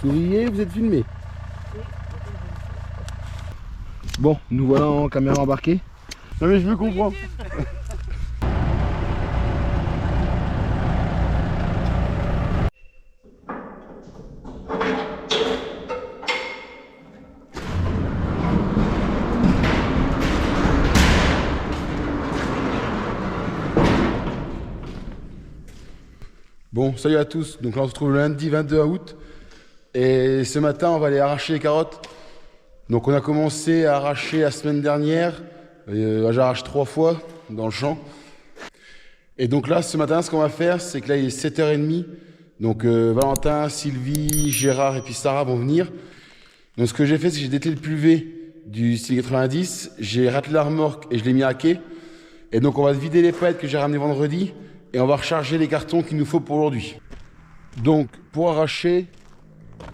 souriez, vous êtes filmé. Bon, nous voilà en caméra embarquée. Non mais je me comprends. Bon, salut à tous. Donc là, on se retrouve le lundi 22 août. Et ce matin, on va aller arracher les carottes. Donc on a commencé à arracher la semaine dernière. J'arrache 3 fois dans le champ. Et donc là, ce matin, ce qu'on va faire, c'est que là, il est 7h30. Donc Valentin, Sylvie, Gérard et puis Sarah vont venir. Donc ce que j'ai fait, c'est que j'ai dételé le pulvé du style 90. J'ai ratelé la remorque et je l'ai mis à quai. Et donc on va vider les palettes que j'ai ramenées vendredi. Et on va recharger les cartons qu'il nous faut pour aujourd'hui. Donc pour arracher,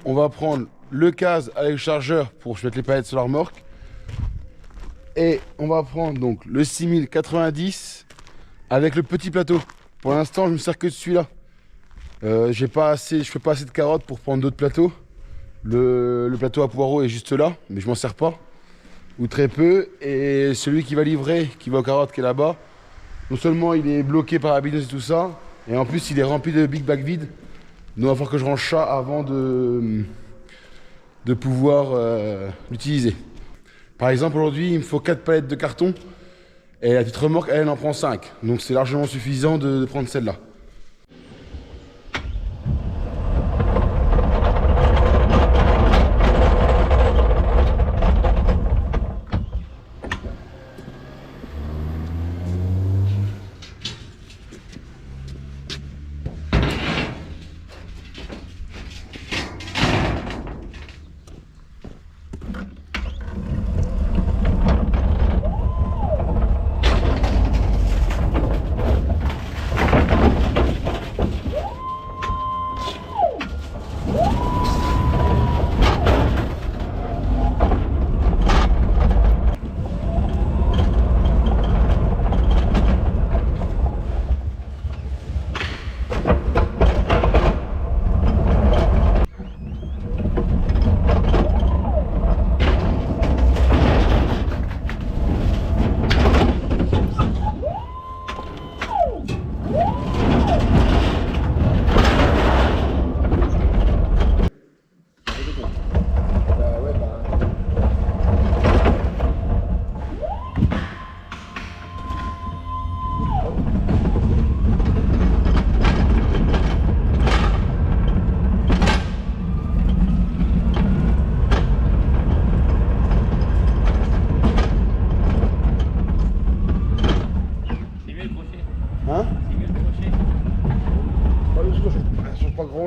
on va prendre le case avec le chargeur pour mettre les palettes sur la remorque. Et on va prendre donc le 6090 avec le petit plateau. Pour l'instant, je me sers que de celui-là. Je fais pas assez de carottes pour prendre d'autres plateaux. Le plateau à poireaux est juste là, mais je m'en sers pas. Ou très peu. Et celui qui va livrer, qui va aux carottes, qui est là-bas, non seulement il est bloqué par la bineuse et tout ça, et en plus il est rempli de big bag vides. Donc il va falloir que je range ça avant de pouvoir l'utiliser. Par exemple, aujourd'hui, il me faut 4 palettes de carton, et la petite remorque, elle en prend 5. Donc c'est largement suffisant de prendre celle-là.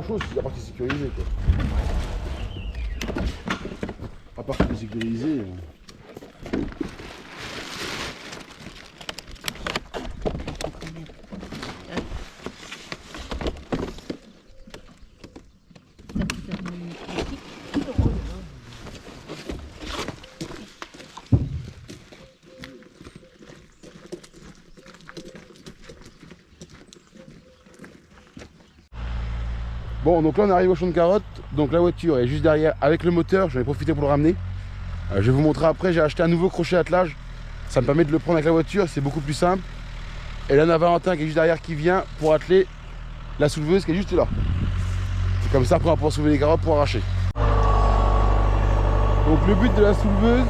Chose, c'est la partie sécurisée quoi. La partie sécurisée. Bon, donc là on arrive au champ de carottes, donc la voiture est juste derrière avec le moteur, j'en ai profité pour le ramener. Je vais vous montrer après, j'ai acheté un nouveau crochet attelage, ça me permet de le prendre avec la voiture, c'est beaucoup plus simple. Et là on a Valentin qui est juste derrière qui vient pour atteler la souleveuse qui est juste là. C'est comme ça qu'on va pouvoir soulever les carottes pour arracher. Donc le but de la souleveuse,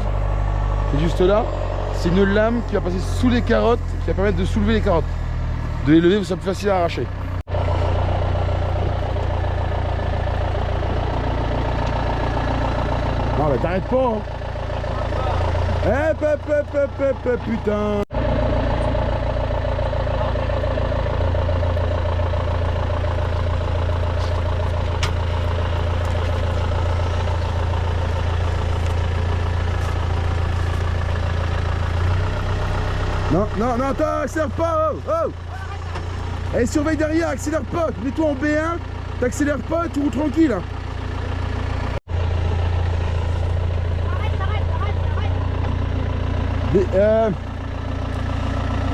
c'est juste là, c'est une lame qui va passer sous les carottes, qui va permettre de soulever les carottes. De les lever, c'est plus facile à arracher. Non mais t'arrêtes pas hein. Putain. Non, attends, accélère pas, oh. Et surveille derrière, accélère pas, mets-toi en B1, t'accélères pas, tu roules tranquille hein.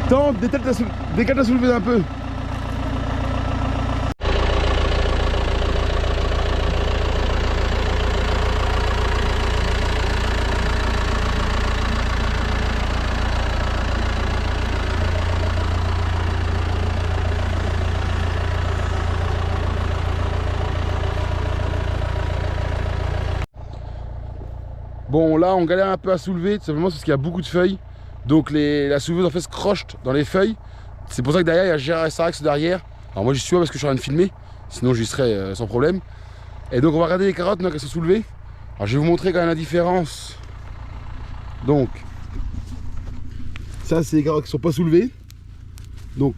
Tente, décale ta souleveuse un peu. Bon là on galère un peu à soulever, tout simplement parce qu'il y a beaucoup de feuilles. Donc la souleveuse en fait se croche dans les feuilles. C'est pour ça que derrière il y a Gérard Sarax derrière. Alors moi j'y suis pas parce que je suis en train de filmer, sinon j'y serais sans problème. Et donc on va regarder les carottes maintenant qu'elles sont soulevées. Alors je vais vous montrer quand même la différence. Donc ça c'est les carottes qui sont pas soulevées. Donc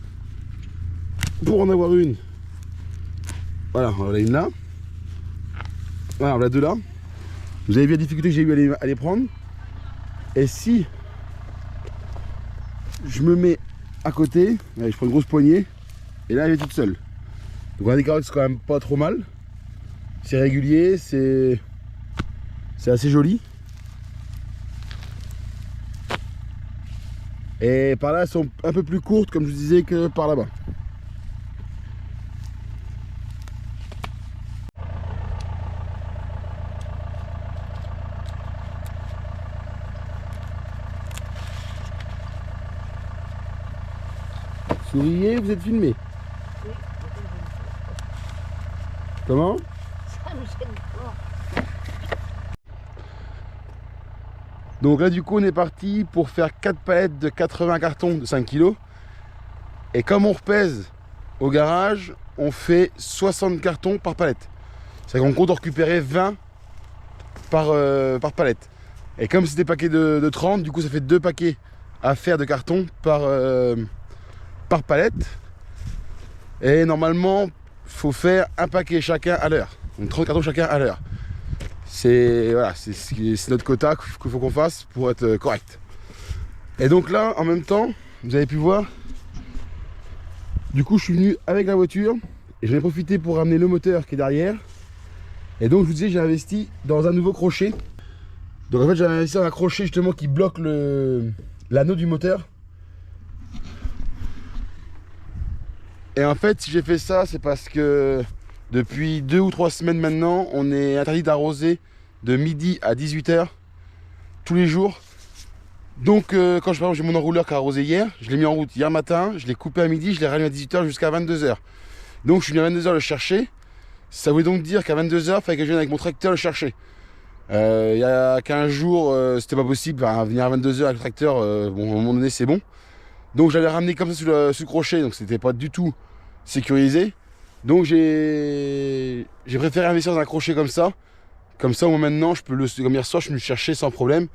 pour en avoir une, voilà, on en a une là. Voilà, on a deux là. Vous avez vu la difficulté que j'ai eu à les prendre. Et si je me mets à côté, allez, je prends une grosse poignée, et là elle est toute seule. Donc on a des carottes qui sont quand même pas trop mal. C'est régulier, c'est assez joli. Et par là elles sont un peu plus courtes comme je vous disais que par là-bas. Souriez, vous êtes filmé. Oui. Comment? Ça me gêne pas. Donc là du coup on est parti pour faire 4 palettes de 80 cartons de 5 kg. Et comme on repèse au garage, on fait 60 cartons par palette. C'est-à-dire qu'on compte en récupérer 20 par palette. Et comme c'est des paquets de 30, du coup ça fait 2 paquets à faire de cartons par palette. Et normalement, il faut faire un paquet chacun à l'heure. Donc 30 cartons chacun à l'heure. C'est voilà, c'est notre quota qu'il faut qu'on fasse pour être correct. Et donc là, en même temps, vous avez pu voir, du coup je suis venu avec la voiture et j'en ai profité pour ramener le moteur qui est derrière. Et donc je vous disais, j'ai investi dans un nouveau crochet. Donc en fait j'ai investi dans un crochet justement qui bloque l'anneau du moteur. Et en fait si j'ai fait ça, c'est parce que depuis 2 ou 3 semaines maintenant, on est interdit d'arroser de midi à 18 h tous les jours. Donc quand par exemple j'ai mon enrouleur qui a arrosé hier, je l'ai mis en route hier matin, je l'ai coupé à midi, je l'ai rallumé à 18 h jusqu'à 22 h. Donc je suis venu à 22 h le chercher. Ça voulait donc dire qu'à 22 h, il fallait que je vienne avec mon tracteur le chercher. Il y a 15 jours, c'était pas possible, enfin, venir à 22 h avec le tracteur, bon, à un moment donné c'est bon. Donc j'allais ramener comme ça sous le crochet, donc c'était pas du tout sécurisé. Donc j'ai préféré investir dans un crochet comme ça. Comme ça, au moins maintenant, je peux comme hier soir, je suis venu le chercher sans problème.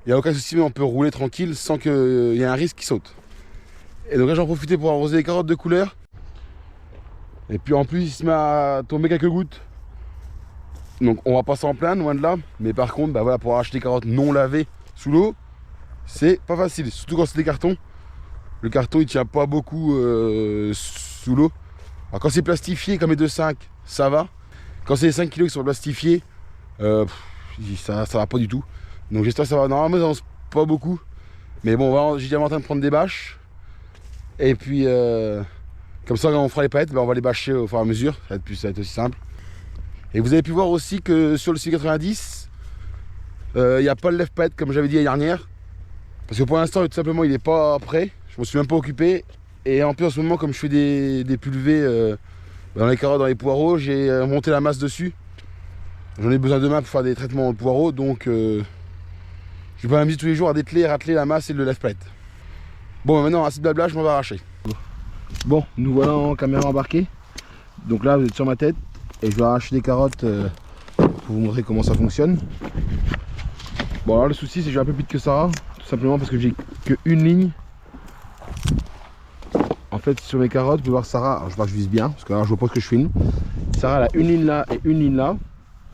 Il n'y a aucun souci, mais on peut rouler tranquille sans qu'il y ait un risque qui saute. Et donc là, j'en profitais pour arroser les carottes de couleur. Et puis en plus, il se met à tomber quelques gouttes. Donc on va pas s'en plaindre, loin de là. Mais par contre, bah voilà, pour acheter des carottes non lavées sous l'eau, c'est pas facile. Surtout quand c'est des cartons. Le carton, il tient pas beaucoup sous l'eau. Alors quand c'est plastifié comme les 2,5, ça va. Quand c'est les 5 kg qui sont plastifiés, ça va pas du tout. Donc j'espère que ça va. Normalement, ça avance pas beaucoup. Mais bon, j'ai déjà en train de prendre des bâches. Et puis, comme ça, quand on fera les palettes, on va les bâcher au fur et à mesure. Ça va être aussi simple. Et vous avez pu voir aussi que sur le C90, il n'y a pas le lève-palette comme j'avais dit l'année dernière. Parce que pour l'instant, tout simplement, il n'est pas prêt. Je me suis même pas occupé. Et en plus, en ce moment, comme je fais des pulvées dans les carottes, dans les poireaux, j'ai monté la masse dessus. J'en ai besoin demain pour faire des traitements de poireaux. Donc, je vais pas m'amuser tous les jours à dételer, rateler la masse et le lève-palette. Bon, maintenant, assez de blabla, je m'en vais arracher. Bon, nous voilà en caméra embarquée. Donc là, vous êtes sur ma tête. Et je vais arracher des carottes pour vous montrer comment ça fonctionne. Bon, alors le souci, c'est que j'ai un peu plus vite que Sarah. Tout simplement parce que j'ai qu'une ligne. En fait, sur mes carottes, vous pouvez voir Sarah, alors je vois que je vise bien, parce que là je vois pas ce que je filme. Sarah elle a une ligne là et une ligne là.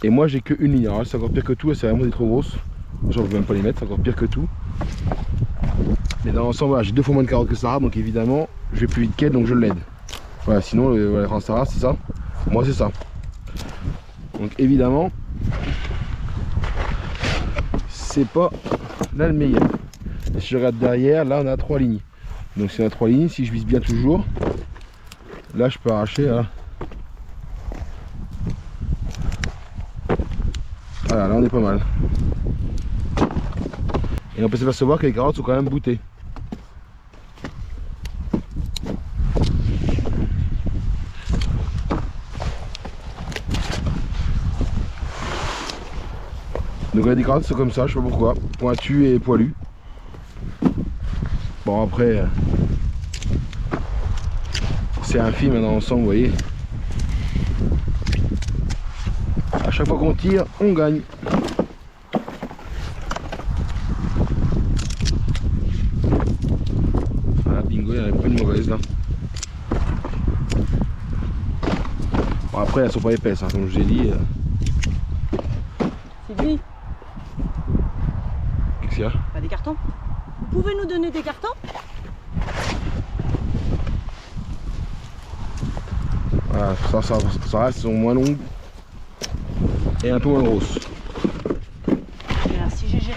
Et moi j'ai qu'une ligne. Alors c'est encore pire que tout, c'est vraiment des trop grosses. Genre je peux même pas les mettre, c'est encore pire que tout. Mais dans l'ensemble, voilà, j'ai 2 fois moins de carottes que Sarah, donc évidemment je vais plus vite qu'elle, donc je l'aide. Voilà, sinon voilà, quand Sarah c'est ça. Moi c'est ça. Donc évidemment, c'est pas là le meilleur. Et si je regarde derrière, là on a 3 lignes. Donc c'est à 3 lignes, si je vise bien toujours, là je peux arracher, voilà. Voilà, là on est pas mal. Et on peut s'apercevoir que les carottes sont quand même boutées. Donc les carottes c'est comme ça, je sais pas pourquoi, pointu et poilu. Bon après, c'est un film dans l'ensemble, vous voyez. À chaque fois qu'on tire, on gagne. Voilà, bingo, il n'y en avait pas une mauvaise là. Bon après elles sont pas épaisses, hein, comme je vous ai dit. C'est lui. Qu'est-ce qu'il y a? Pas des cartons. Vous pouvez nous donner des cartons? Voilà, ça reste, sont moins longues et un peu moins grosses. Merci GG.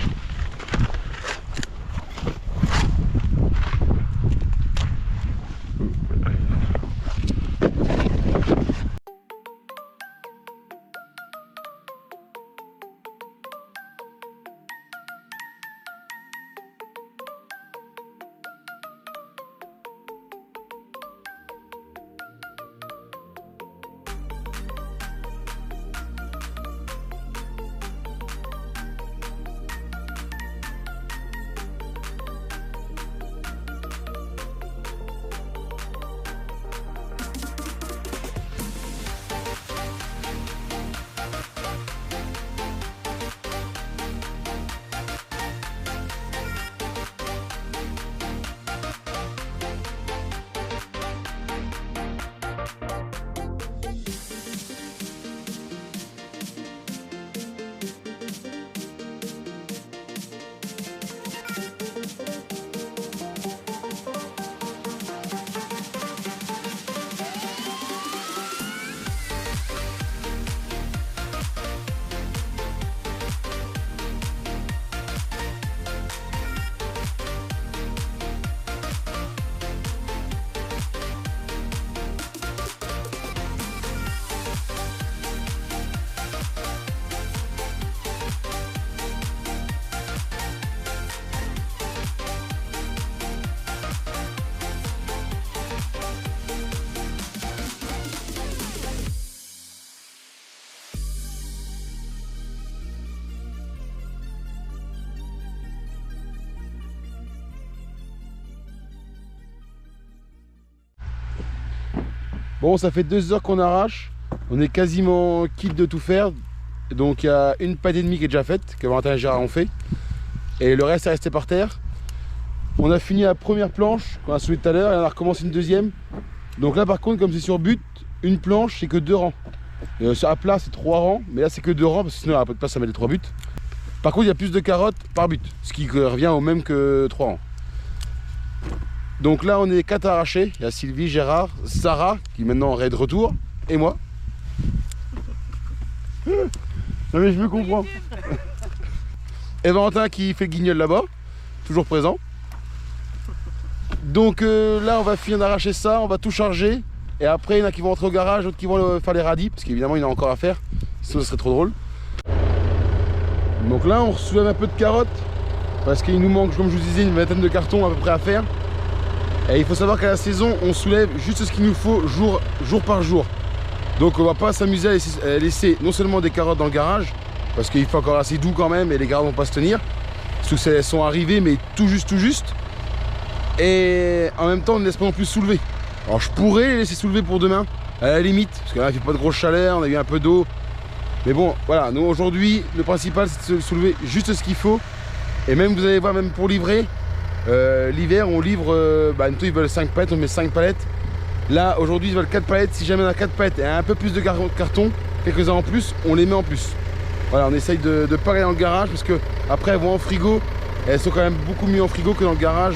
Bon, ça fait 2 heures qu'on arrache. On est quasiment quitte de tout faire. Donc il y a une palette et demie qui est déjà faite, que Valentin et Gérard ont fait. Et le reste est resté par terre. On a fini la première planche qu'on a soulevée tout à l'heure et on a recommencé une deuxième. Donc là par contre, comme c'est sur but, une planche c'est que 2 rangs. À plat c'est 3 rangs, mais là c'est que 2 rangs parce que sinon il n'y aura pas de place à mettre les 3 buts. Par contre il y a plus de carottes par but, ce qui revient au même que 3 rangs. Donc là on est 4 arrachés. Il y a Sylvie, Gérard, Sarah qui maintenant est de retour et moi. Non mais je me comprends. Et Valentin qui fait le guignol là-bas, toujours présent. Donc là on va finir d'arracher ça, on va tout charger. Et après il y en a qui vont rentrer au garage, d'autres qui vont faire les radis, parce qu'évidemment il y en a encore à faire, sinon ce serait trop drôle. Donc là on soulève un peu de carottes, parce qu'il nous manque, comme je vous disais, une vingtaine de cartons à peu près à faire. Et il faut savoir qu'à la saison on soulève juste ce qu'il nous faut jour par jour. Donc on va pas s'amuser à laisser non seulement des carottes dans le garage, parce qu'il fait encore assez doux quand même et les carottes vont pas se tenir. Surtout qu'elles sont arrivées mais tout juste. Et en même temps on ne laisse pas non plus soulever. Alors je pourrais les laisser soulever pour demain, à la limite, parce que là il fait pas de grosse chaleur, on a eu un peu d'eau. Mais bon voilà, nous aujourd'hui le principal c'est de soulever juste ce qu'il faut. Et même vous allez voir, même pour livrer, l'hiver on livre, ils veulent 5 palettes, on met 5 palettes. Là aujourd'hui ils veulent 4 palettes, si jamais on a 4 palettes et un peu plus de carton, quelques-uns en plus, on les met en plus. Voilà, on essaye de ne pas aller dans le garage parce que après elles vont en frigo, et elles sont quand même beaucoup mieux en frigo que dans le garage.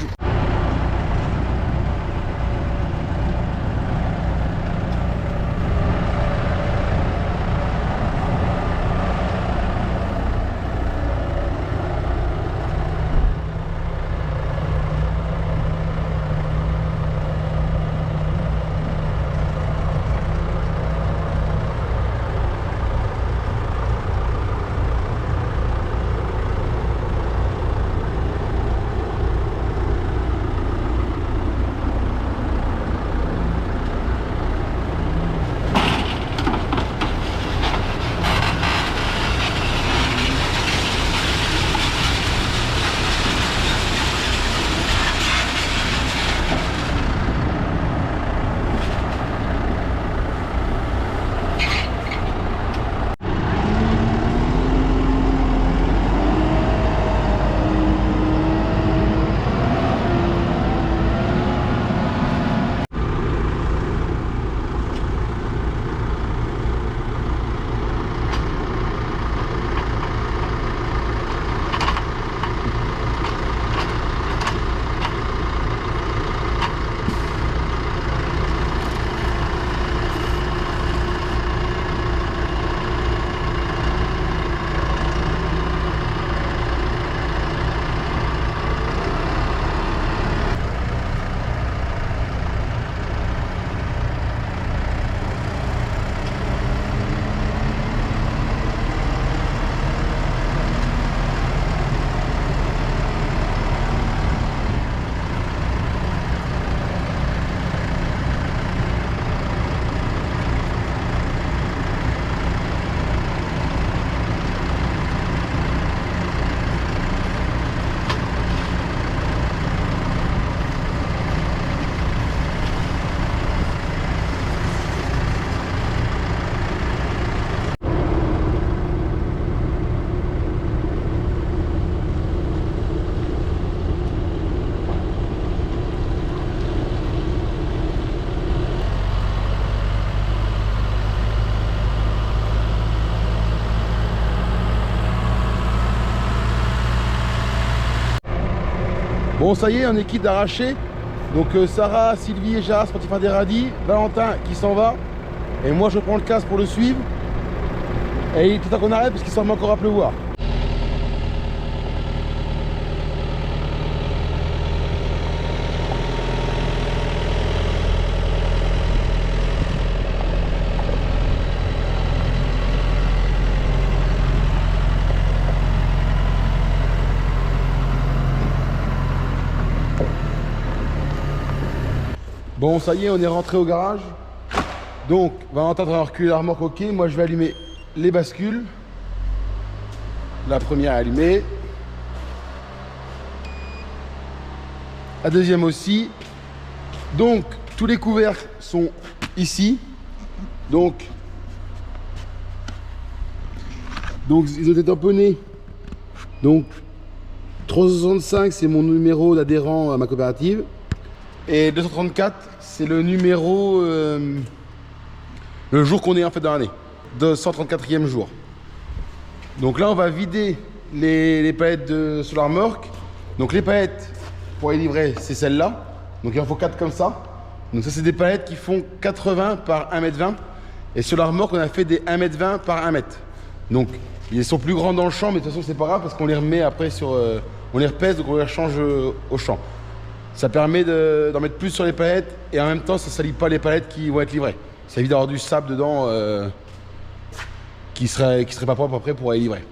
Bon, ça y est, on est quitte d'arracher. Donc Sarah, Sylvie et Gérard sont partis faire des radis. Valentin qui s'en va. Et moi, je prends le casque pour le suivre. Et il est temps qu'on arrête parce qu'il semble encore à pleuvoir. Bon, ça y est, on est rentré au garage. Donc, Valentin va reculer la remorque, ok. Moi, je vais allumer les bascules. La première est allumée. La deuxième aussi. Donc, tous les couvercles sont ici. Donc ils ont été tamponnés. Donc, 365, c'est mon numéro d'adhérent à ma coopérative. Et 234, c'est le numéro, le jour qu'on est en fait dans l'année, 234e jour. Donc là, on va vider les palettes sur la remorque. Donc les palettes pour les livrer, c'est celle-là. Donc il en faut 4 comme ça. Donc ça, c'est des palettes qui font 80 par 1m20. Et sur la remorque, on a fait des 1m20 par 1m. Donc ils sont plus grands dans le champ, mais de toute façon, c'est pas grave parce qu'on les remet après sur, on les repèse, donc on les change au champ. Ça permet d'en mettre plus sur les palettes et en même temps ça ne salit pas les palettes qui vont être livrées. Ça évite d'avoir du sable dedans qui serait pas propre après pour aller livrer.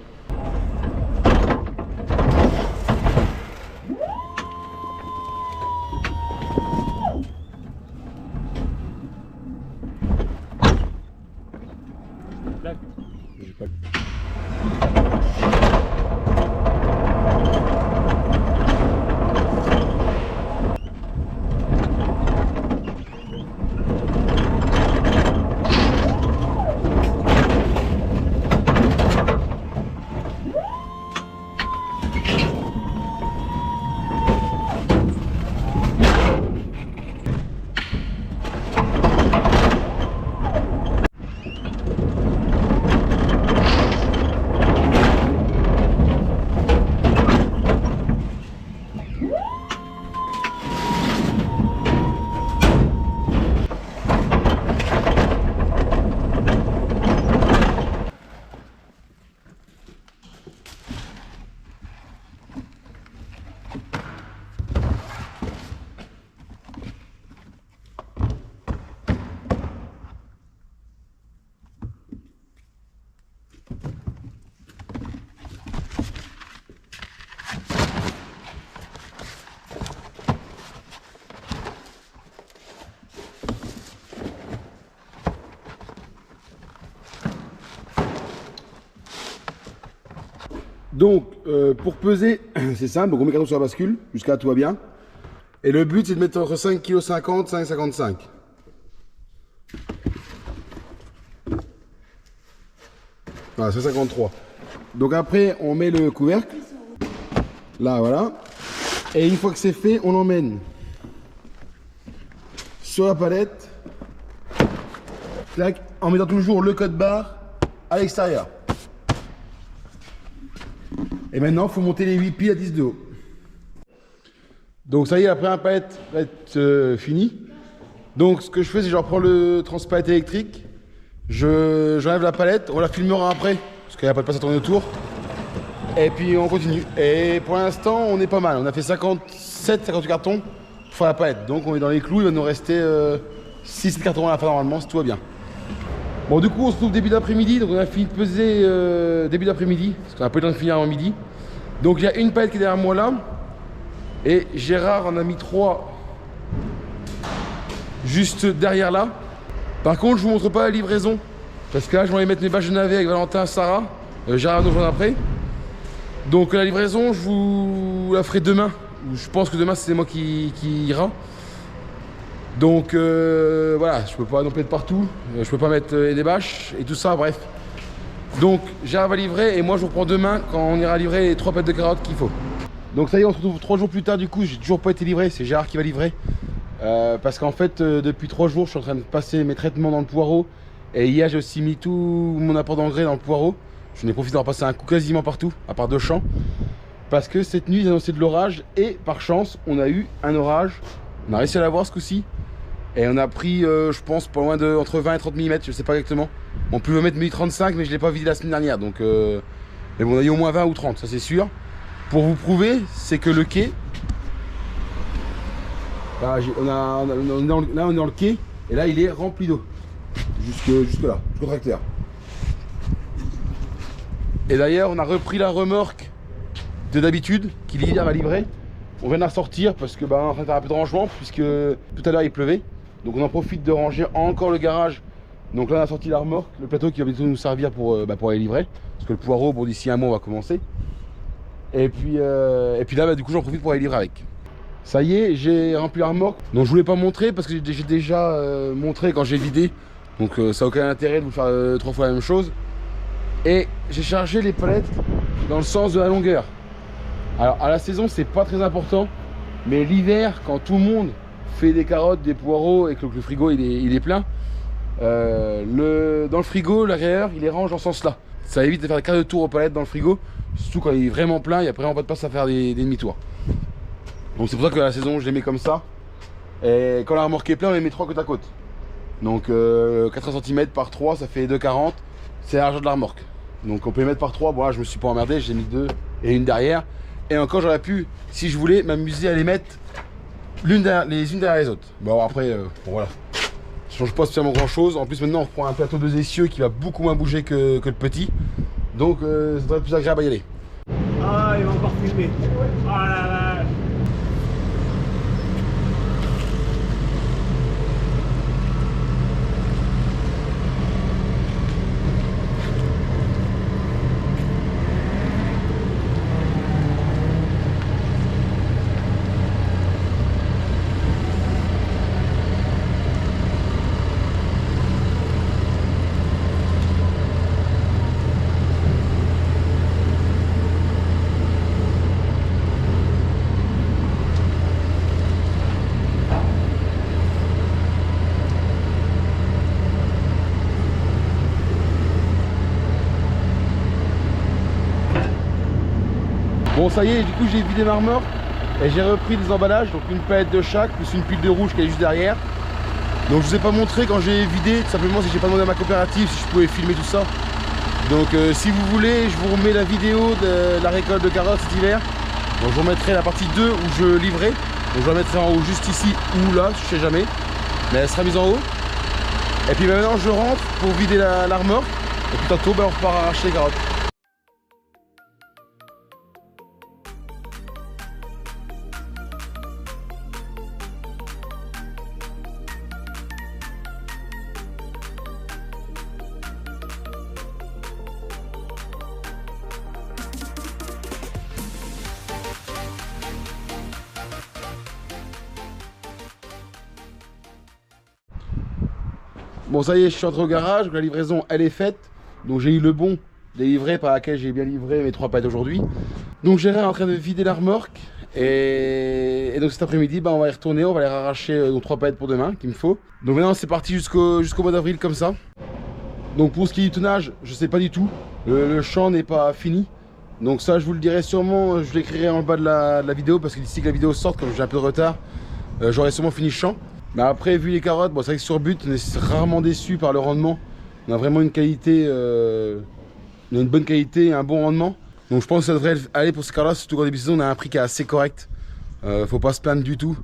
Donc, pour peser, c'est simple, donc on met 4 sur la bascule, jusqu'à là tout va bien. Et le but, c'est de mettre entre 5,50 kg et 5,55 kg. Voilà, 5,53. Donc après, on met le couvercle. Là, voilà. Et une fois que c'est fait, on l'emmène sur la palette. Clac, en mettant toujours le code barre à l'extérieur. Et maintenant, il faut monter les 8 pieds à 10 de haut. Donc ça y est, après un palette va être fini. Donc ce que je fais, c'est que je reprends le transpalette électrique. J'enlève la palette, on la filmera après, parce qu'il n'y a pas de place à tourner autour. Et puis on continue. Et pour l'instant, on est pas mal. On a fait 57-58 cartons pour faire la palette. Donc on est dans les clous, il va nous rester 6 cartons à la fin normalement, si tout va bien. Bon, du coup, on se trouve début d'après-midi, donc on a fini de peser début d'après-midi, parce qu'on a pas eu le temps de finir avant midi. Donc il y a une palette qui est derrière moi là, et Gérard en a mis 3 juste derrière là. Par contre, je vous montre pas la livraison, parce que là, je vais aller mettre mes bâches de navet avec Valentin et Sarah. Gérard nous rejoindra après. Donc la livraison, je vous la ferai demain. Je pense que demain, c'est moi qui ira. Donc voilà, je peux pas non plus être partout, je peux pas mettre des bâches et tout ça, bref. Donc Gérard va livrer et moi je vous reprends demain quand on ira livrer les 3 palettes de carottes qu'il faut. Donc ça y est, on se retrouve 3 jours plus tard, du coup j'ai toujours pas été livré, c'est Gérard qui va livrer. Parce qu'en fait depuis 3 jours je suis en train de passer mes traitements dans le poireau. Et hier j'ai aussi mis tout mon apport d'engrais dans le poireau. Je n'ai profité d'en passer un coup quasiment partout, à part 2 champs. Parce que cette nuit ils annonçaient de l'orage et par chance on a eu un orage. On a réussi à l'avoir ce coup-ci. Et on a pris je pense pas loin de entre 20 et 30 mm, je sais pas exactement. On peut mettre 1035 mais je l'ai pas vidé la semaine dernière. Donc mais bon on a eu au moins 20 ou 30, ça c'est sûr. Pour vous prouver, c'est que le quai. Là, là on est dans le quai et là il est rempli d'eau. Jusque là, jusqu'au tracteur. Et d'ailleurs on a repris la remorque de d'habitude qui l'hiver va livrer. On vient de la sortir parce que en fait, on a un peu de rangement puisque tout à l'heure il pleuvait. Donc on en profite de ranger encore le garage. Donc là on a sorti la remorque, le plateau qui va bientôt nous servir pour aller livrer. Parce que le poireau, bon d'ici un mois on va commencer. Et puis là du coup j'en profite pour aller livrer avec. Ça y est, j'ai rempli la remorque. Donc je voulais pas montrer parce que j'ai déjà montré quand j'ai vidé. Donc ça n'a aucun intérêt de vous faire 3 fois la même chose. Et j'ai chargé les palettes dans le sens de la longueur. Alors à la saison c'est pas très important, mais l'hiver quand tout le monde fait des carottes, des poireaux et que le frigo il est plein, dans le frigo l'arrière il les range dans ce sens là. Ça évite de faire des quarts de tour aux palettes dans le frigo, surtout quand il est vraiment plein et après on va pas à faire des demi-tours. Donc c'est pour ça que la saison je les mets comme ça. Et quand la remorque est pleine on les met 3 côte à côte. Donc 80 cm par 3 ça fait 2,40. C'est la largeur de la remorque. Donc on peut les mettre par 3. Bon là je me suis pas emmerdé, j'ai mis 2 et une derrière. Et encore j'aurais pu, si je voulais, m'amuser à les mettre les unes derrière les autres. Bon après, bon, voilà. Ça change pas spécialement grand chose. En plus maintenant on reprend un plateau 2 essieux qui va beaucoup moins bouger que le petit. Donc ça devrait être plus agréable à y aller. Ah il va encore filmer. Oh la vache. Bon ça y est, du coup j'ai vidé ma remorque et j'ai repris des emballages, donc une palette de chaque, plus une pile de rouge qui est juste derrière. Donc je vous ai pas montré quand j'ai vidé, tout simplement si j'ai pas demandé à ma coopérative si je pouvais filmer tout ça. Donc si vous voulez, je vous remets la vidéo de la récolte de carottes cet hiver. Donc je vous remettrai la partie 2 où je livrais. Donc je la mettrai en haut juste ici ou là, je sais jamais. Mais elle sera mise en haut. Et puis maintenant je rentre pour vider la remorque. Et puis tantôt on repart arracher les carottes. Bon ça y est, je suis entré au garage, la livraison elle est faite. Donc j'ai eu le bon délivré par laquelle j'ai bien livré mes 3 palettes aujourd'hui. Donc j'ai en train de vider la remorque. Et donc cet après-midi on va y retourner, on va aller arracher nos 3 palettes pour demain qu'il me faut. Donc maintenant c'est parti jusqu'au mois d'avril comme ça. Donc pour ce qui est du tonnage, je sais pas du tout. Le champ n'est pas fini. Donc ça je vous le dirai sûrement, je l'écrirai en bas de la vidéo. Parce que d'ici que la vidéo sorte, comme j'ai un peu de retard, j'aurai sûrement fini le champ. Mais après, vu les carottes, bon, c'est vrai que sur but, on est rarement déçu par le rendement. On a vraiment une qualité, on a une bonne qualité et un bon rendement. Donc je pense que ça devrait aller pour ces carottes, surtout qu'en début de saison, on a un prix qui est assez correct. Faut pas se plaindre du tout.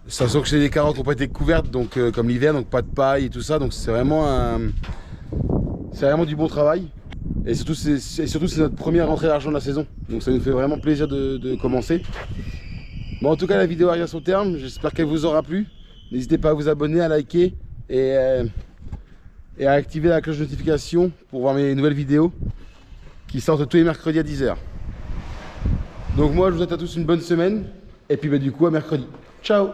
Sachant que c'est des carottes qui n'ont pas été couvertes, donc comme l'hiver, donc pas de paille et tout ça. Donc c'est vraiment du bon travail. Et surtout, c'est notre première rentrée d'argent de la saison. Donc ça nous fait vraiment plaisir de commencer. Bon, en tout cas, la vidéo arrive à son terme. J'espère qu'elle vous aura plu. N'hésitez pas à vous abonner, à liker et à activer la cloche de notification pour voir mes nouvelles vidéos qui sortent tous les mercredis à 10 h. Donc moi je vous souhaite à tous une bonne semaine et puis du coup à mercredi. Ciao!